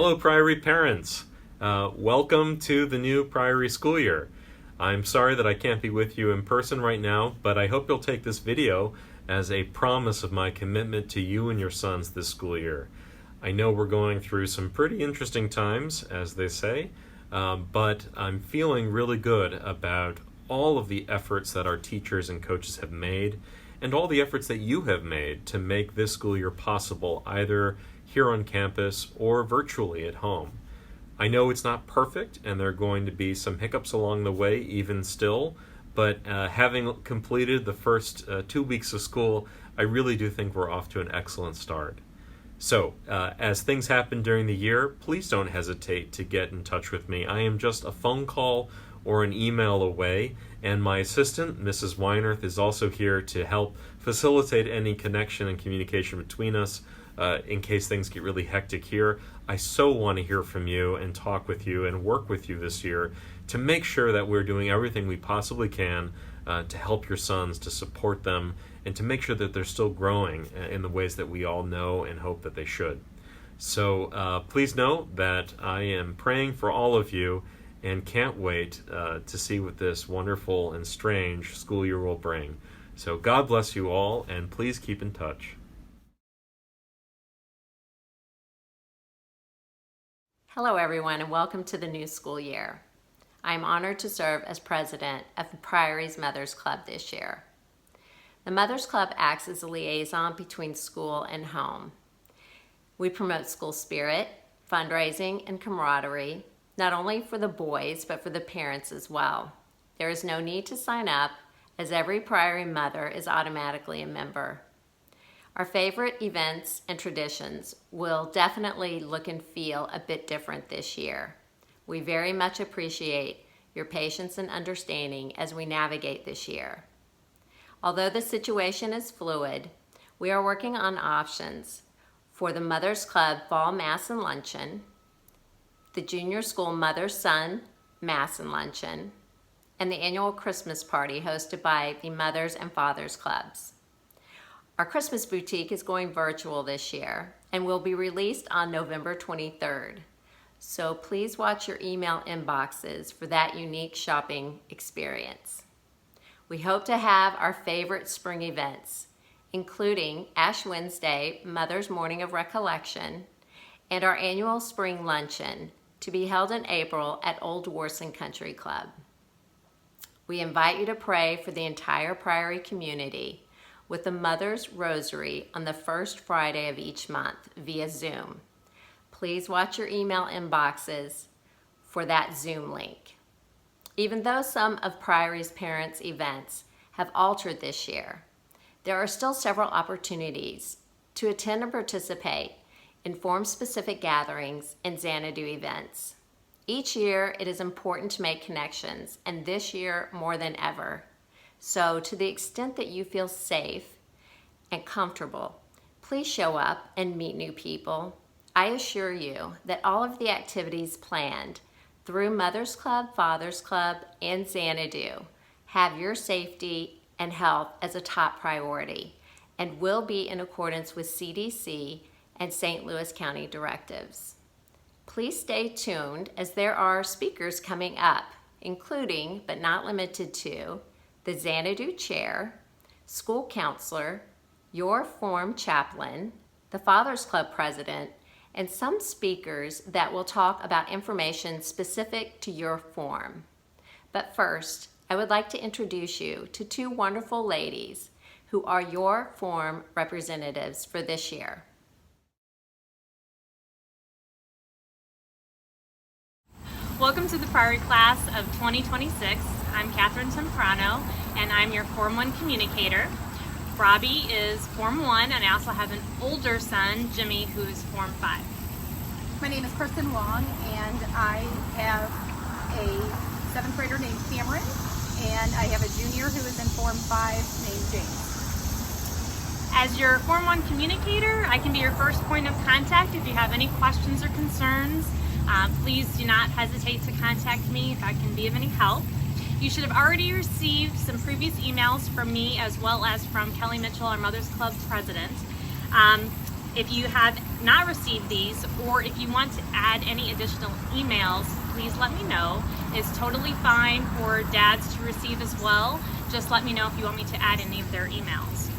Hello Priory parents! Welcome to the new Priory school year. I'm sorry that I can't be with you in person right now, but I hope you'll take this video as a promise of my commitment to you and your sons this school year. I know we're going through some pretty interesting times, as they say, but I'm feeling really good about all of the efforts that our teachers and coaches have made, and all the efforts that you have made to make this school year possible, either here on campus or virtually at home. I know it's not perfect, and there are going to be some hiccups along the way even still, but having completed the first 2 weeks of school, I really do think we're off to an excellent start. So, as things happen during the year, please don't hesitate to get in touch with me. I am just a phone call or an email away, and my assistant, Mrs. Weinerth, is also here to help facilitate any connection and communication between us in case things get really hectic here. I so want to hear from you and talk with you and work with you this year to make sure that we're doing everything we possibly can to help your sons, to support them, and to make sure that they're still growing in the ways that we all know and hope that they should. So please know that I am praying for all of you and can't wait to see what this wonderful and strange school year will bring. So God bless you all, and please keep in touch. Hello everyone, and welcome to the new school year. I am honored to serve as president of the Priory's Mothers Club this year. The Mothers Club acts as a liaison between school and home. We promote school spirit, fundraising, and camaraderie, not only for the boys, but for the parents as well. There is no need to sign up, as every Priory mother is automatically a member. Our favorite events and traditions will definitely look and feel a bit different this year. We very much appreciate your patience and understanding as we navigate this year. Although the situation is fluid, we are working on options for the Mothers Club Fall Mass and Luncheon, the Junior School Mother-Son Mass and Luncheon, and the annual Christmas party hosted by the Mothers and Fathers Clubs. Our Christmas boutique is going virtual this year and will be released on November 23rd. So please watch your email inboxes for that unique shopping experience. We hope to have our favorite spring events, including Ash Wednesday, Mother's Morning of Recollection, and our annual spring luncheon to be held in April at Old Warson Country Club. We invite you to pray for the entire Priory community with the Mother's Rosary on the first Friday of each month via Zoom. Please watch your email inboxes for that Zoom link. Even though some of Priory's parents' events have altered this year, there are still several opportunities to attend and participate in form-specific gatherings and XANADU events. Each year, it is important to make connections, and this year more than ever. So to the extent that you feel safe and comfortable, please show up and meet new people. I assure you that all of the activities planned through Mothers Club, Fathers Club, and XANADU have your safety and health as a top priority and will be in accordance with CDC and St. Louis County directives. Please stay tuned as there are speakers coming up, including, but not limited to, the XANADU chair, school counselor, your form chaplain, the Fathers Club president, and some speakers that will talk about information specific to your form. But first, I would like to introduce you to two wonderful ladies who are your form representatives for this year. Welcome to the Priory class of 2026. I'm Katherine Temprano, and I'm your Form 1 communicator. Robbie is Form 1, and I also have an older son, Jimmy, who's Form 5. My name is KRISTEN, and I have a 7th grader named Cameron, and I have a junior who is in Form 5 named James. As your Form 1 communicator, I can be your first point of contact if you have any questions or concerns. Please do not hesitate to contact me if I can be of any help. You should have already received some previous emails from me as well as from Kelly Mitchell, our Mothers Club president. If you have not received these, or if you want to add any additional emails, please let me know. It's totally fine for dads to receive as well. Just let me know if you want me to add any of their emails.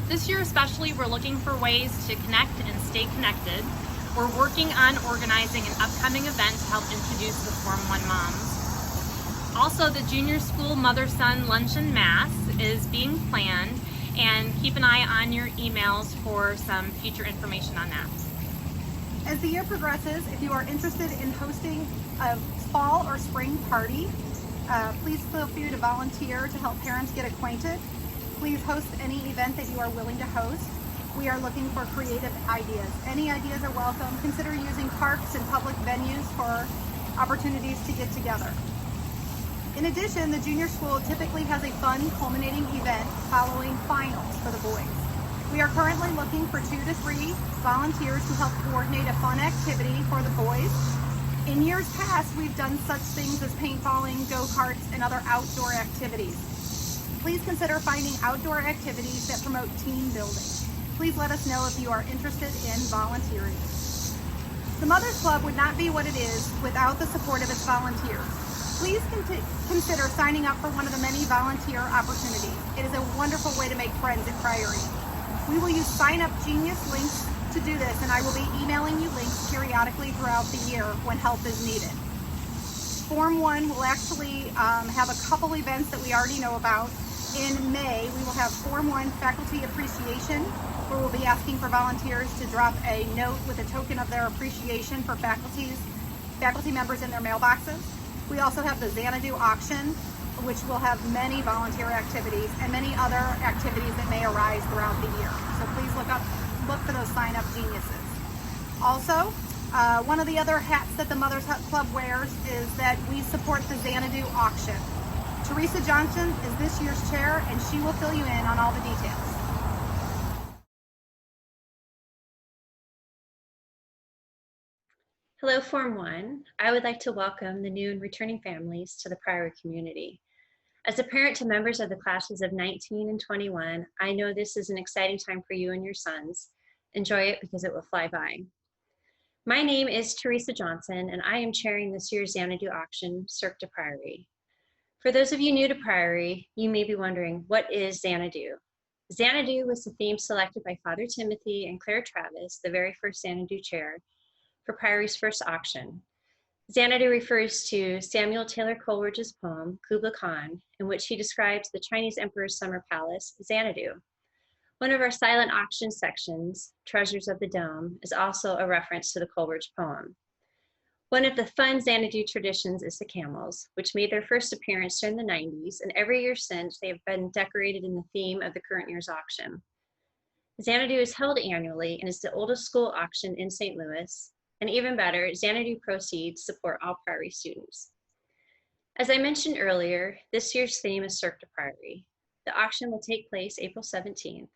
This year especially, we're looking for ways to connect and stay connected. We're working on organizing an upcoming event to help introduce the Form 1 moms. Also, the junior school mother-son luncheon mass is being planned, and keep an eye on your emails for some future information on that. As the year progresses, if you are interested in hosting a fall or spring party, please feel free to volunteer to help parents get acquainted. Please host any event that you are willing to host. We are looking for creative ideas. Any ideas are welcome. Consider using parks and public venues for opportunities to get together. In addition, the junior school typically has a fun culminating event following finals for the boys. We are currently looking for 2 to 3 volunteers to help coordinate a fun activity for the boys. In years past, we've done such things as paintballing, go-karts, and other outdoor activities. Please consider finding outdoor activities that promote team building. Please let us know if you are interested in volunteering. The Mothers Club would not be what it is without the support of its volunteers. Please consider signing up for one of the many volunteer opportunities. It is a wonderful way to make friends at Priory. We will use Sign Up Genius links to do this, and I will be emailing you links periodically throughout the year when help is needed. Form 1 will actually have a couple events that we already know about. In May, we will have Form 1 Faculty Appreciation, where we'll be asking for volunteers to drop a note with a token of their appreciation for faculty members in their mailboxes. We also have the XANADU auction, which will have many volunteer activities and many other activities that may arise throughout the year. So please look for those sign-up geniuses. Also, one of the other hats that the Mothers Club wears is that we support the XANADU auction. THERESA Johnson is this year's chair, and she will fill you in on all the details. Hello, Form 1. I would like to welcome the new and returning families to the Priory community. As a parent to members of the classes of 19 and 21, I know this is an exciting time for you and your sons. Enjoy it because it will fly by. My name is THERESA Johnson, and I am chairing this year's XANADU auction, Cirque de Priory. For those of you new to Priory, you may be wondering, what is XANADU? XANADU was the theme selected by Father Timothy and Claire Travis, the very first XANADU chair, for Priory's first auction. XANADU refers to Samuel Taylor Coleridge's poem, Kubla Khan, in which he describes the Chinese Emperor's summer palace, XANADU. One of our silent auction sections, Treasures of the Dome, is also a reference to the Coleridge poem. One of the fun XANADU traditions is the camels, which made their first appearance during the 90s, and every year since they have been decorated in the theme of the current year's auction. XANADU is held annually and is the oldest school auction in St. Louis. And even better, XANADU proceeds support all Priory students. As I mentioned earlier, this year's theme is Cirque de Priory. The auction will take place April 17th.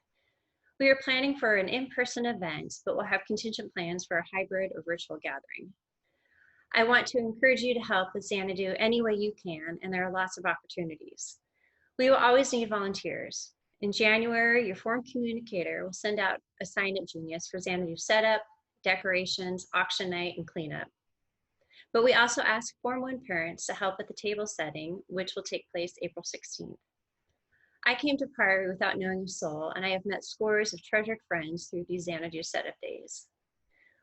We are planning for an in-person event, but we'll have contingent plans for a hybrid or virtual gathering. I want to encourage you to help with XANADU any way you can, and there are lots of opportunities. We will always need volunteers. In January, your Form Communicator will send out a sign-up genius for XANADU setup, decorations, auction night, and cleanup. But we also ask Form 1 parents to help at the table setting, which will take place April 16th. I came to Priory without knowing a soul, and I have met scores of treasured friends through these XANADU setup days.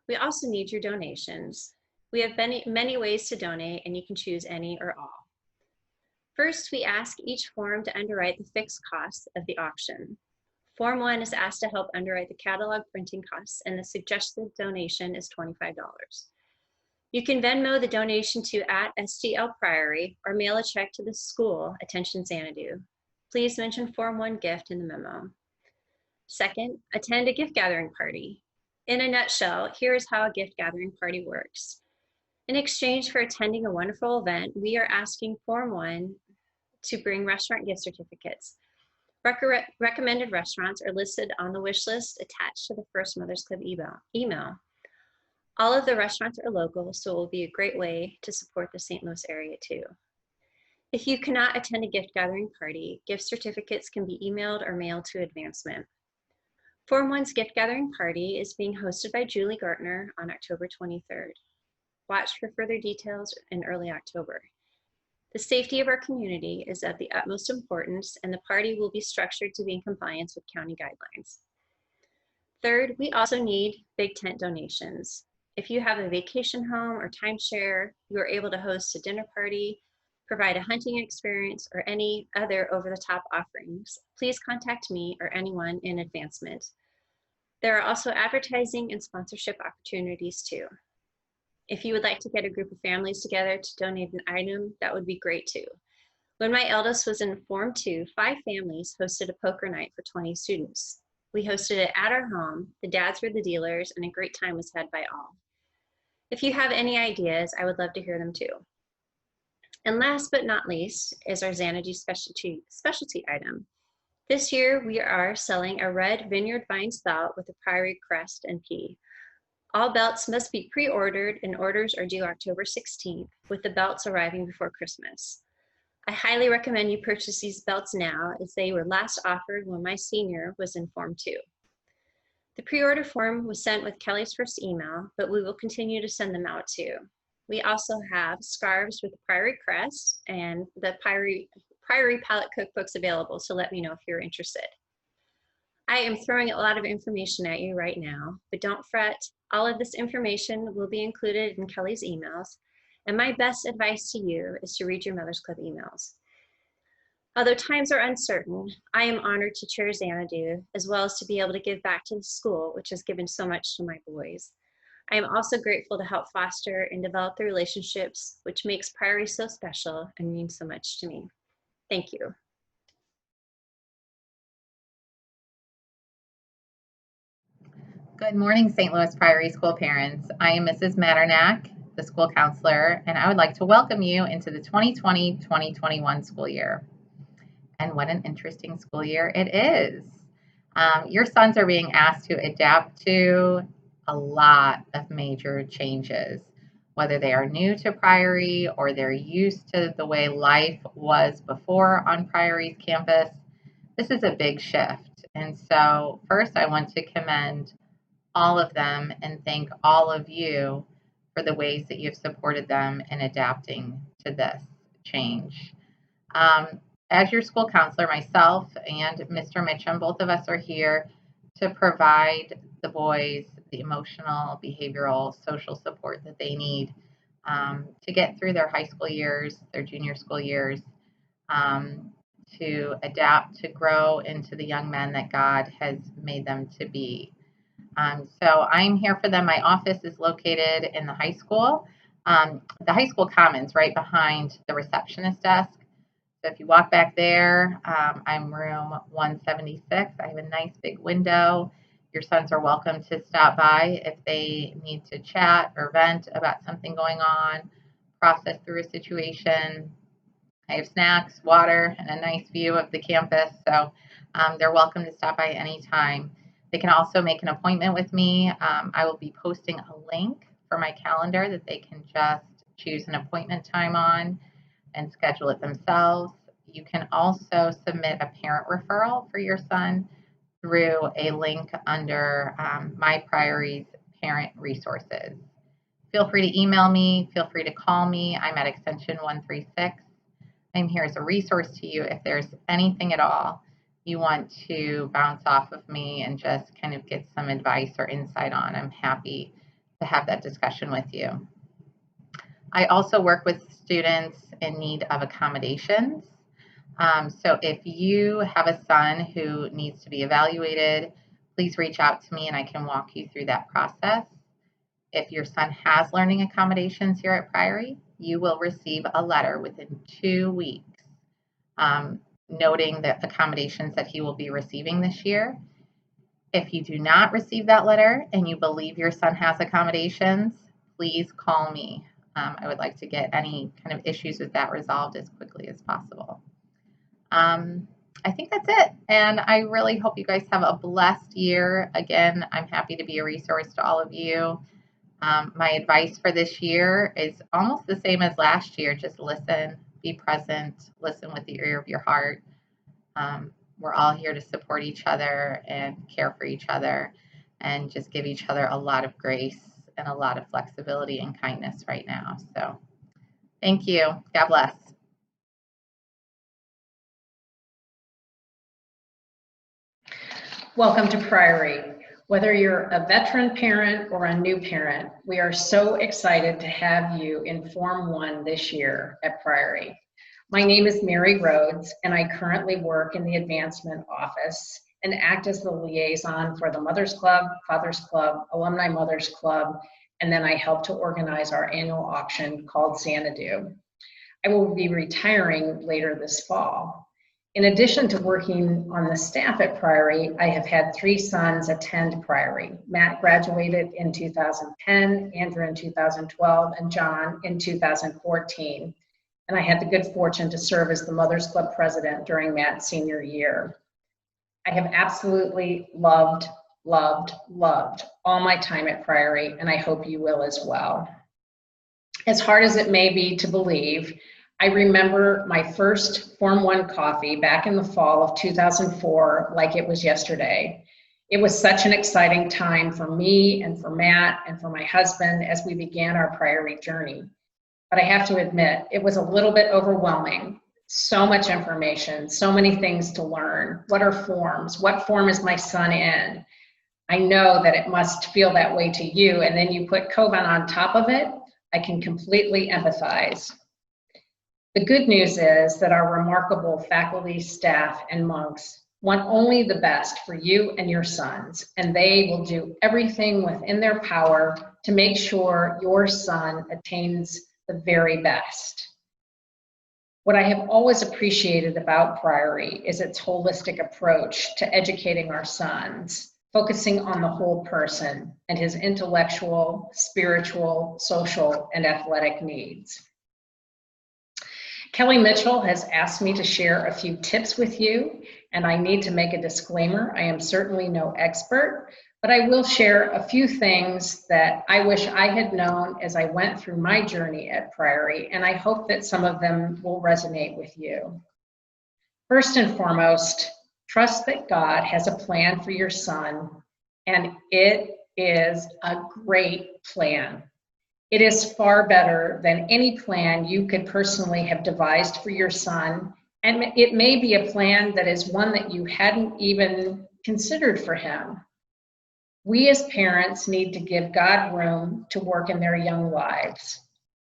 We also need your donations. We have many ways to donate, and you can choose any or all. First, we ask each form to underwrite the fixed costs of the auction. Form 1 is asked to help underwrite the catalog printing costs, and the suggested donation is $25. You can Venmo the donation to @STL Priory or mail a check to the school, Attention XANADU. Please mention Form 1 gift in the memo. Second, attend a gift gathering party. In a nutshell, here is how a gift gathering party works. In exchange for attending a wonderful event, we are asking Form 1 to bring restaurant gift certificates. Recommended restaurants are listed on the wish list attached to the first Mothers Club email. All of the restaurants are local, so it will be a great way to support the St. Louis area too. If you cannot attend a gift gathering party, gift certificates can be emailed or mailed to advancement. Form 1's gift gathering party is being hosted by Julie Gartner on October 23rd. Watch for further details in early October. The safety of our community is of the utmost importance, and the party will be structured to be in compliance with county guidelines. Third, we also need big tent donations. If you have a vacation home or timeshare, you are able to host a dinner party, provide a hunting experience, or any other over-the-top offerings, please contact me or anyone in advancement. There are also advertising and sponsorship opportunities too. If you would like to get a group of families together to donate an item, that would be great too. When my eldest was in Form 2, 5 families hosted a poker night for 20 students. We hosted it at our home, the dads were the dealers, and a great time was had by all. If you have any ideas, I would love to hear them too. And last but not least is our XANADU specialty item. This year we are selling a red Vineyard Vines belt with a Priory crest and P. All belts must be pre-ordered and orders are due October 16th, with the belts arriving before Christmas. I highly recommend you purchase these belts now, as they were last offered when my senior was in Form 2. The pre-order form was sent with Kelly's first email, but we will continue to send them out too. We also have scarves with the Priory crest and the Priory palette cookbooks available, so let me know if you're interested. I am throwing a lot of information at you right now, but don't fret. All of this information will be included in Kelly's emails, and my best advice to you is to read your Mother's Club emails. Although times are uncertain, I am honored to chair XANADU, as well as to be able to give back to the school, which has given so much to my boys. I am also grateful to help foster and develop the relationships which makes Priory so special and means so much to me. Thank you. Good morning, St. Louis Priory School parents. I am Mrs. Materniak, the school counselor, and I would like to welcome you into the 2020-2021 school year. And what an interesting school year it is. Your sons are being asked to adapt to a lot of major changes, whether they are new to Priory or they're used to the way life was before on Priory's campus. This is a big shift. And so first I want to commend all of them and thank all of you for the ways that you've supported them in adapting to this change. As your school counselor, myself and Mr. Mitchum, both of us are here to provide the boys the emotional, behavioral, social support that they need to get through their high school years, their junior school years, to adapt, to grow into the young men that God has made them to be. So I'm here for them. My office is located in the high school commons, right behind the receptionist desk. So if you walk back there, I'm room 176. I have a nice big window. Your sons are welcome to stop by if they need to chat or vent about something going on, process through a situation. I have snacks, water, and a nice view of the campus, so they're welcome to stop by anytime. They can also make an appointment with me. I will be posting a link for my calendar that they can just choose an appointment time on and schedule it themselves. You can also submit a parent referral for your son through a link under My Priory's Parent Resources. Feel free to email me. Feel free to call me. I'm at extension 136. I'm here as a resource to you if there's anything at all you want to bounce off of me and just kind of get some advice or insight on. I'm happy to have that discussion with you. I also work with students in need of accommodations. So if you have a son who needs to be evaluated, please reach out to me and I can walk you through that process. If your son has learning accommodations here at Priory, you will receive a letter within 2 weeks noting the accommodations that he will be receiving this year. If you do not receive that letter and you believe your son has accommodations, please call me. I would like to get any kind of issues with that resolved as quickly as possible. I think that's it. And I really hope you guys have a blessed year. Again, I'm happy to be a resource to all of you. My advice for this year is almost the same as last year. Just listen, be present, listen with the ear of your heart. we're all here to support each other and care for each other and just give each other a lot of grace and a lot of flexibility and kindness right now. So thank you. God bless. Welcome to Priory. Whether you're a veteran parent or a new parent, we are so excited to have you in Form 1 this year at Priory. My name is Mary Rhodes, and I currently work in the Advancement Office and act as the liaison for the Mothers Club, Fathers Club, Alumni Mothers Club, and then I help to organize our annual auction called XANADU. I will be retiring later this fall. In addition to working on the staff at Priory, I have had 3 sons attend Priory. Matt graduated in 2010, Andrew in 2012, and John in 2014. And I had the good fortune to serve as the Mothers Club president during Matt's senior year. I have absolutely loved all my time at Priory, and I hope you will as well. As hard as it may be to believe, I remember my first Form 1 coffee back in the fall of 2004 like it was yesterday. It was such an exciting time for me and for Matt and for my husband as we began our Priory journey. But I have to admit, it was a little bit overwhelming. So much information, so many things to learn. What are forms? What form is my son in? I know that it must feel that way to you, and then you put COVID on top of it. I can completely empathize. The good news is that our remarkable faculty, staff, and monks want only the best for you and your sons, and they will do everything within their power to make sure your son attains the very best. What I have always appreciated about Priory is its holistic approach to educating our sons, focusing on the whole person and his intellectual, spiritual, social, and athletic needs. Kelly Mitchell has asked me to share a few tips with you, and I need to make a disclaimer. I am certainly no expert, but I will share a few things that I wish I had known as I went through my journey at Priory, and I hope that some of them will resonate with you. First and foremost, trust that God has a plan for your son, and it is a great plan. It is far better than any plan you could personally have devised for your son, and it may be a plan that is one that you hadn't even considered for him. We as parents need to give God room to work in their young lives.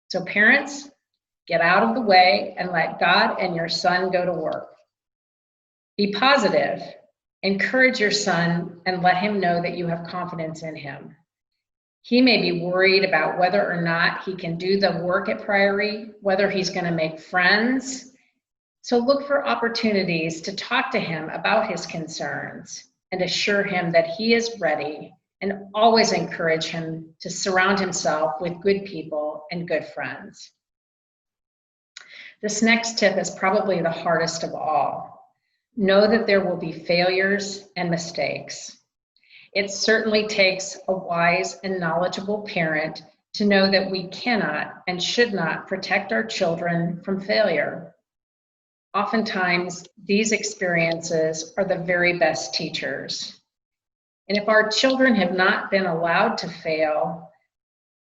So parents, get out of the way and let God and your son go to work. Be positive, encourage your son, and let him know that you have confidence in him. He may be worried about whether or not he can do the work at Priory, whether he's going to make friends. So look for opportunities to talk to him about his concerns and assure him that he is ready, and always encourage him to surround himself with good people and good friends. This next tip is probably the hardest of all. Know that there will be failures and mistakes. It certainly takes a wise and knowledgeable parent to know that we cannot and should not protect our children from failure. Oftentimes, these experiences are the very best teachers. And if our children have not been allowed to fail,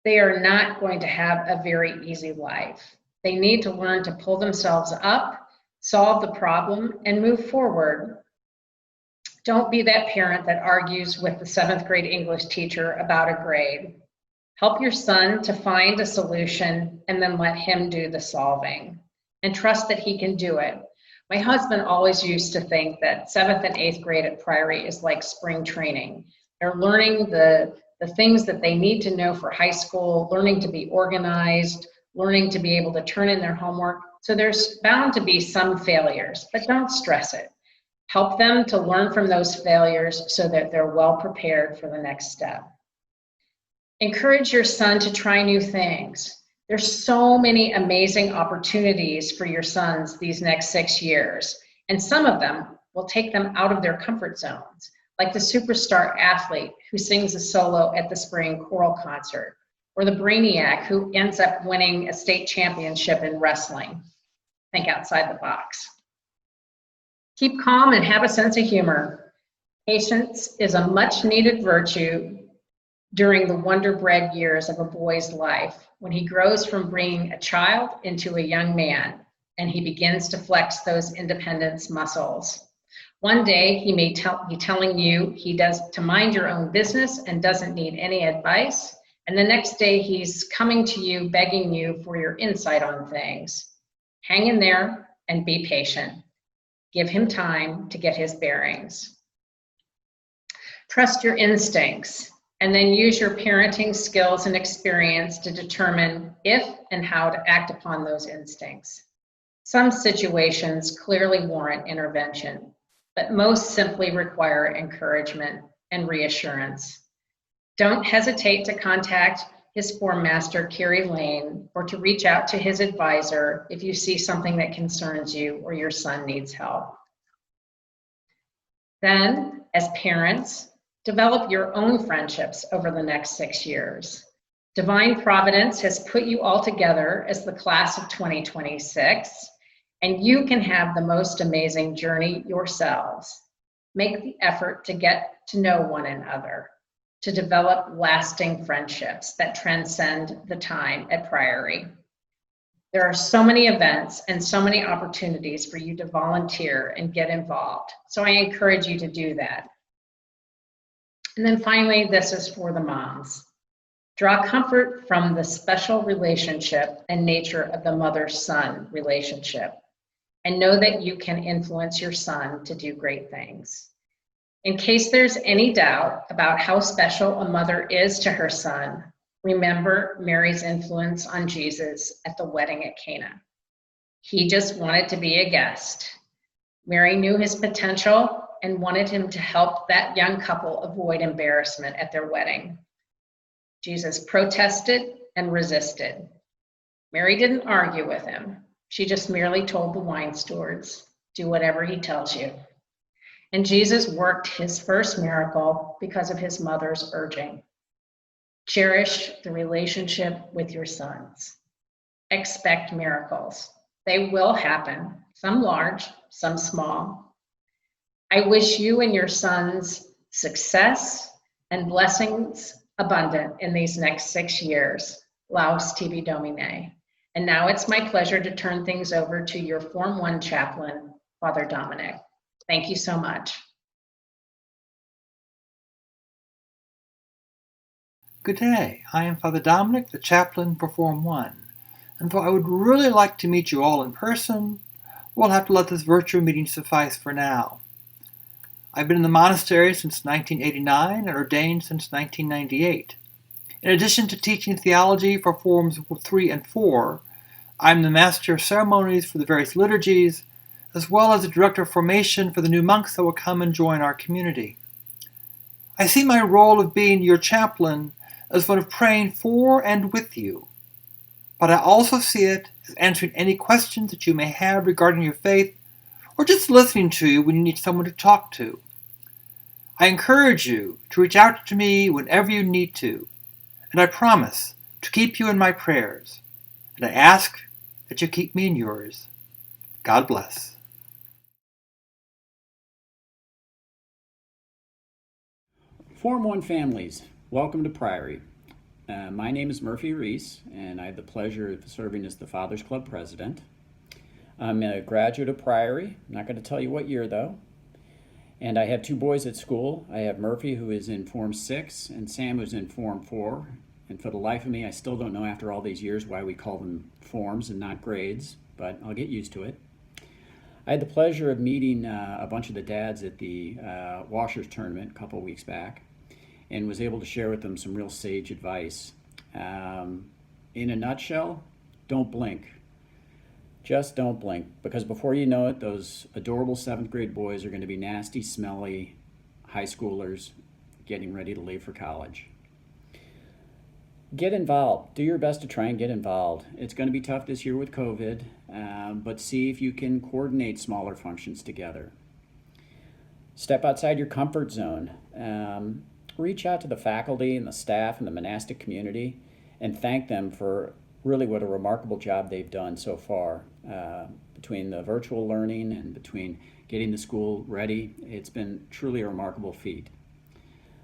they are not going to have a very easy life. They need to learn to pull themselves up, solve the problem, and move forward. Don't be that parent that argues with the 7th grade English teacher about a grade. Help your son to find a solution and then let him do the solving. And trust that he can do it. My husband always used to think that 7th and 8th grade at Priory is like spring training. They're learning the things that they need to know for high school, learning to be organized, learning to be able to turn in their homework. So there's bound to be some failures, but don't stress it. Help them to learn from those failures so that they're well prepared for the next step. Encourage your son to try new things. There's so many amazing opportunities for your sons these next 6 years, and some of them will take them out of their comfort zones, like the superstar athlete who sings a solo at the spring choral concert, or the brainiac who ends up winning a state championship in wrestling. Think outside the box. Keep calm and have a sense of humor. Patience is a much needed virtue during the wonder-bred years of a boy's life, when he grows from being a child into a young man, and he begins to flex those independence muscles. One day, he may be telling you he does to mind your own business and doesn't need any advice, and the next day he's coming to you, begging you for your insight on things. Hang in there and be patient. Give him time to get his bearings. Trust your instincts, and then use your parenting skills and experience to determine if and how to act upon those instincts. Some situations clearly warrant intervention, but most simply require encouragement and reassurance. Don't hesitate to contact his form master, Carrie Lane, or to reach out to his advisor if you see something that concerns you or your son needs help. Then, as parents, develop your own friendships over the next 6 years. Divine Providence has put you all together as the class of 2026, and you can have the most amazing journey yourselves. Make the effort to get to know one another, to develop lasting friendships that transcend the time at Priory. There are so many events and so many opportunities for you to volunteer and get involved, so I encourage you to do that. And then finally, this is for the moms. Draw comfort from the special relationship and nature of the mother-son relationship, and know that you can influence your son to do great things. In case there's any doubt about how special a mother is to her son, remember Mary's influence on Jesus at the wedding at Cana. He just wanted to be a guest. Mary knew his potential and wanted him to help that young couple avoid embarrassment at their wedding. Jesus protested and resisted. Mary didn't argue with him. She just merely told the wine stewards, "Do whatever he tells you." And Jesus worked his first miracle because of his mother's urging. Cherish the relationship with your sons. Expect miracles. They will happen, some large, some small. I wish you and your sons success and blessings abundant in these next 6 years. Laus tibi Domine. And now it's my pleasure to turn things over to your Form 1 chaplain, Father Dominic. Thank you so much. Good day. I am Father Dominic, the chaplain for Form 1. And though I would really like to meet you all in person, we'll have to let this virtual meeting suffice for now. I've been in the monastery since 1989 and ordained since 1998. In addition to teaching theology for Forms 3 and 4, I'm the Master of Ceremonies for the various liturgies, as well as the Director of Formation for the new monks that will come and join our community. I see my role of being your chaplain as one of praying for and with you, but I also see it as answering any questions that you may have regarding your faith, or just listening to you when you need someone to talk to. I encourage you to reach out to me whenever you need to, and I promise to keep you in my prayers, and I ask that you keep me in yours. God bless. Form 1 families, welcome to Priory. My name is Murphy Reese, and I have the pleasure of serving as the Fathers Club president. I'm a graduate of Priory. I'm not going to tell you what year, though. And I have 2 boys at school. I have Murphy, who is in Form 6, and Sam, who's in Form 4. And for the life of me, I still don't know after all these years why we call them forms and not grades, but I'll get used to it. I had the pleasure of meeting a bunch of the dads at the Washers tournament a couple weeks back, and was able to share with them some real sage advice. In a nutshell, don't blink. Just don't blink, because before you know it, those adorable 7th grade boys are going to be nasty, smelly high schoolers getting ready to leave for college. Get involved. Do your best to try and get involved. It's going to be tough this year with COVID, but see if you can coordinate smaller functions together. Step outside your comfort zone. Reach out to the faculty and the staff and the monastic community and thank them for really what a remarkable job they've done so far. between the virtual learning and between getting the school ready. It's been truly a remarkable feat.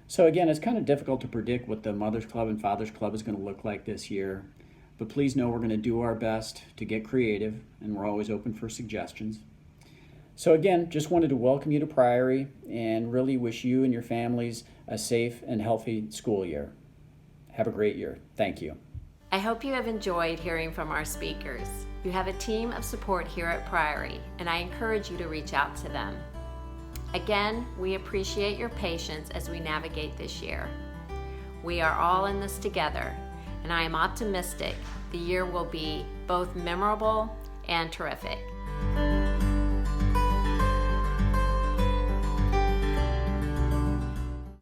So again, it's kind of difficult to predict what the Mother's Club and Father's Club is going to look like this year, but please know we're going to do our best to get creative, and we're always open for suggestions. So again, just wanted to welcome you to Priory and really wish you and your families a safe and healthy school year. Have a great year. Thank you. I hope you have enjoyed hearing from our speakers. You have a team of support here at Priory, and I encourage you to reach out to them. Again, we appreciate your patience as we navigate this year. We are all in this together, and I am optimistic the year will be both memorable and terrific.